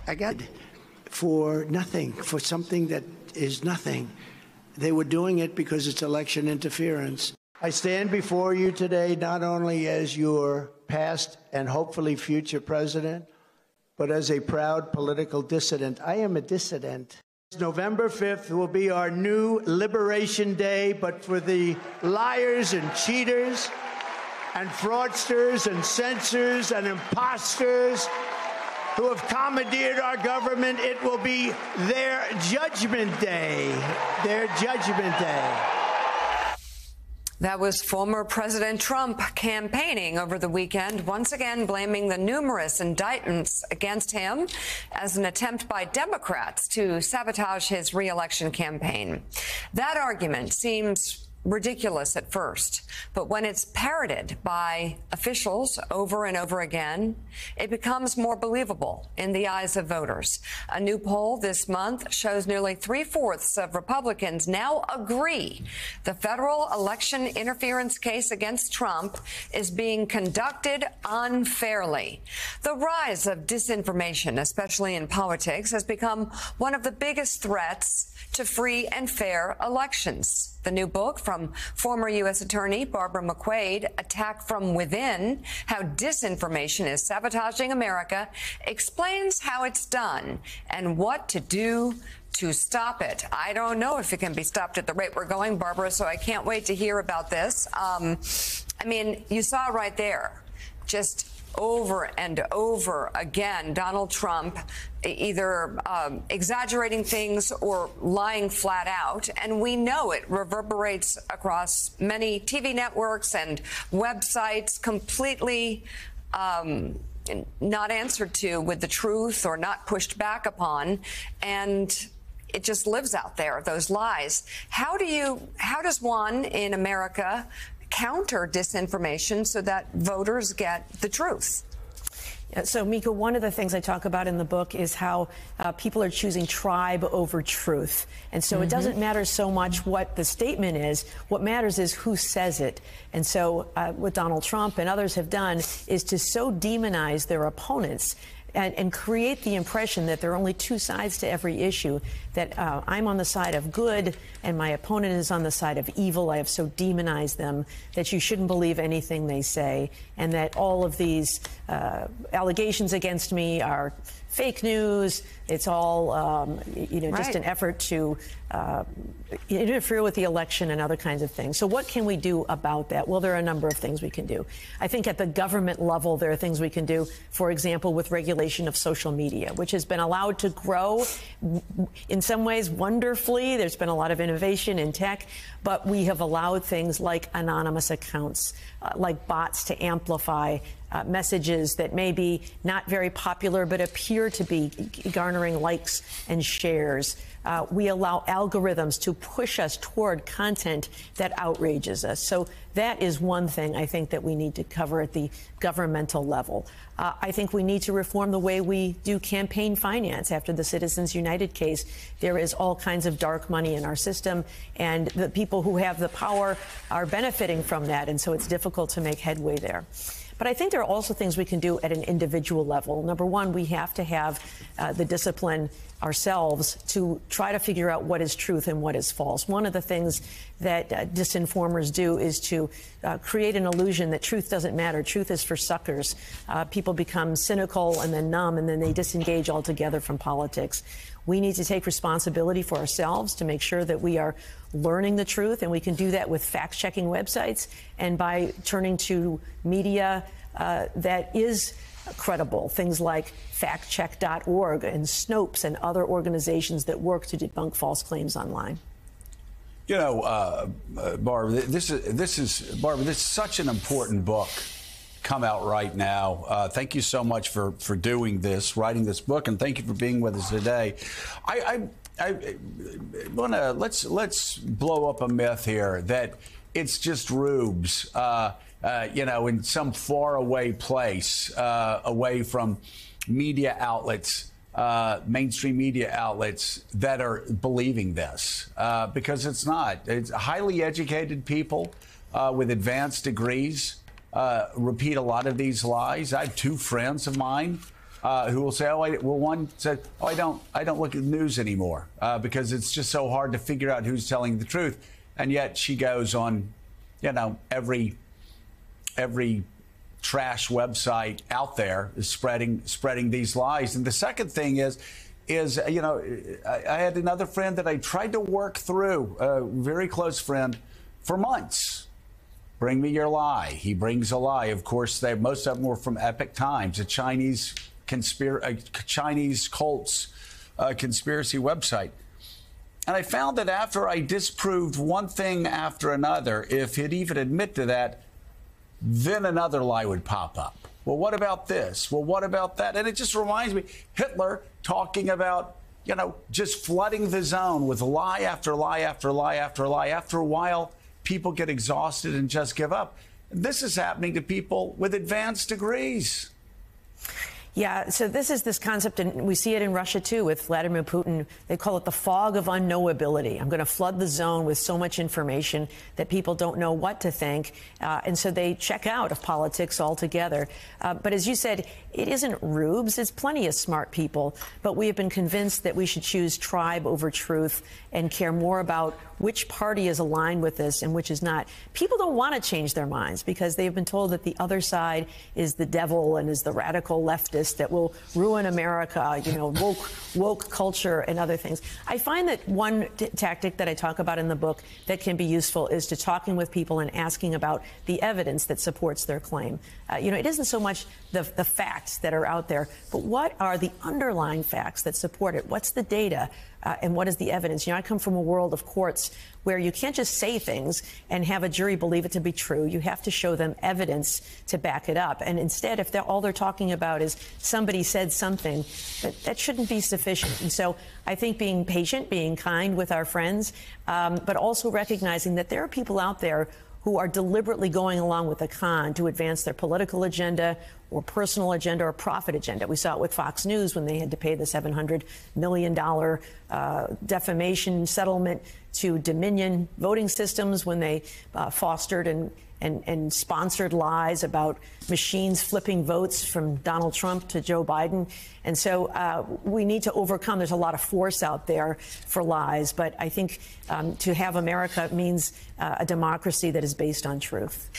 I got for nothing, for something that is nothing. They were doing it because it's election interference. I stand before you today not only as your past and hopefully future president, but as a proud political dissident. I am a dissident. November 5th will be our new Liberation Day, but for the liars and cheaters and fraudsters and censors and imposters who have commandeered our government, it will be their Judgment Day. Their Judgment Day. That was former President Trump campaigning over the weekend, once again blaming the numerous indictments against him as an attempt by Democrats to sabotage his re-election campaign. That argument seems ridiculous at first, but when it's parroted by officials over and over again, it becomes more believable in the eyes of voters. A new poll this month shows nearly 3/4 of Republicans now agree the federal election interference case against Trump is being conducted unfairly. The rise of disinformation, especially in politics, has become one of the biggest threats to free and fair elections. The new book from former U.S. Attorney Barbara McQuade, Attack from Within, How Disinformation is Sabotaging America, explains how it's done and what to do to stop it. I don't know if it can be stopped at the rate we're going, Barbara, so I can't wait to hear about this. I mean, you saw right there, just over and over again, Donald Trump either exaggerating things or lying flat out. And we know it reverberates across many TV networks and websites, completely not answered to with the truth or not pushed back upon. And it just lives out there, those lies. How does one in America counter disinformation so that voters get the truth? So, Mika, one of the things I talk about in the book is how people are choosing tribe over truth. And so it doesn't matter so much what the statement is. What matters is who says it. And so what Donald Trump and others have done is to so demonize their opponents and create the impression that there are only two sides to every issue, that I'm on the side of good and my opponent is on the side of evil. I have so demonized them that you shouldn't believe anything they say, and that all of these allegations against me are fake news. It's all, just an effort to interfere with the election and other kinds of things. So what can we do about that? Well, there are a number of things we can do. I think at the government level, there are things we can do, for example, with regulation of social media, which has been allowed to grow in some ways wonderfully. There's been a lot of innovation in tech, but we have allowed things like anonymous accounts, like bots to amplify messages that may be not very popular but appear to be garnering likes and shares. We allow algorithms to push us toward content that outrages us. So that is one thing I think that we need to cover at the governmental level. I think we need to reform the way we do campaign finance. After the Citizens United case, there is all kinds of dark money in our system, and the people who have the power are benefiting from that, and so it's difficult to make headway there. But I think there are also things we can do at an individual level. Number one, we have to have the discipline ourselves to try to figure out what is truth and what is false. One of the things that disinformers do is to create an illusion that truth doesn't matter. Truth is for suckers. People become cynical and then numb, and then they disengage altogether from politics. We need to take responsibility for ourselves to make sure that we are learning the truth, and we can do that with fact-checking websites and by turning to media that is credible, things like factcheck.org and Snopes and other organizations that work to debunk false claims online. You know, Barbara, this is such an important book come out right now. Thank you so much for doing this, writing this book, and thank you for being with us today. I want to let's blow up a myth here that it's just rubes, in some faraway place, away from media outlets, mainstream media outlets that are believing this, because it's not. It's highly educated people with advanced degrees repeat a lot of these lies. I have two friends of mine who will say, one said, I don't look at the news anymore because it's just so hard to figure out who's telling the truth. And yet she goes on, every trash website out there is spreading these lies. And the second thing is I had another friend that I tried to work through, a very close friend, for months. Bring me your lie. He brings a lie. Of course, most of them were from Epoch Times, a Chinese cult's conspiracy website. And I found that after I disproved one thing after another, if he'd even admit to that, then another lie would pop up. Well, what about this? Well, what about that? And it just reminds me, Hitler talking about, just flooding the zone with lie after lie after lie after lie. After a while, people get exhausted and just give up. This is happening to people with advanced degrees. Yeah, so this is this concept, and we see it in Russia, too, with Vladimir Putin. They call it the fog of unknowability. I'm going to flood the zone with so much information that people don't know what to think, and so they check out of politics altogether. But as you said, it isn't rubes. It's plenty of smart people, but we have been convinced that we should choose tribe over truth and care more about which party is aligned with this and which is not. People don't want to change their minds because they've been told that the other side is the devil and is the radical leftist that will ruin America, woke culture and other things. I find that one tactic that I talk about in the book that can be useful is to talking with people and asking about the evidence that supports their claim. It isn't so much the facts that are out there, but what are the underlying facts that support it? What's the data? And what is the evidence? I come from a world of courts where you can't just say things and have a jury believe it to be true. You have to show them evidence to back it up. And instead, if all they're talking about is somebody said something, that shouldn't be sufficient. And so I think being patient, being kind with our friends, but also recognizing that there are people out there who are deliberately going along with the con to advance their political agenda or personal agenda or profit agenda. We saw it with Fox News when they had to pay the $700 million defamation settlement to Dominion Voting Systems when they fostered and sponsored lies about machines flipping votes from Donald Trump to Joe Biden. And so we need to overcome. There's a lot of force out there for lies. But I think to have America means a democracy that is based on truth.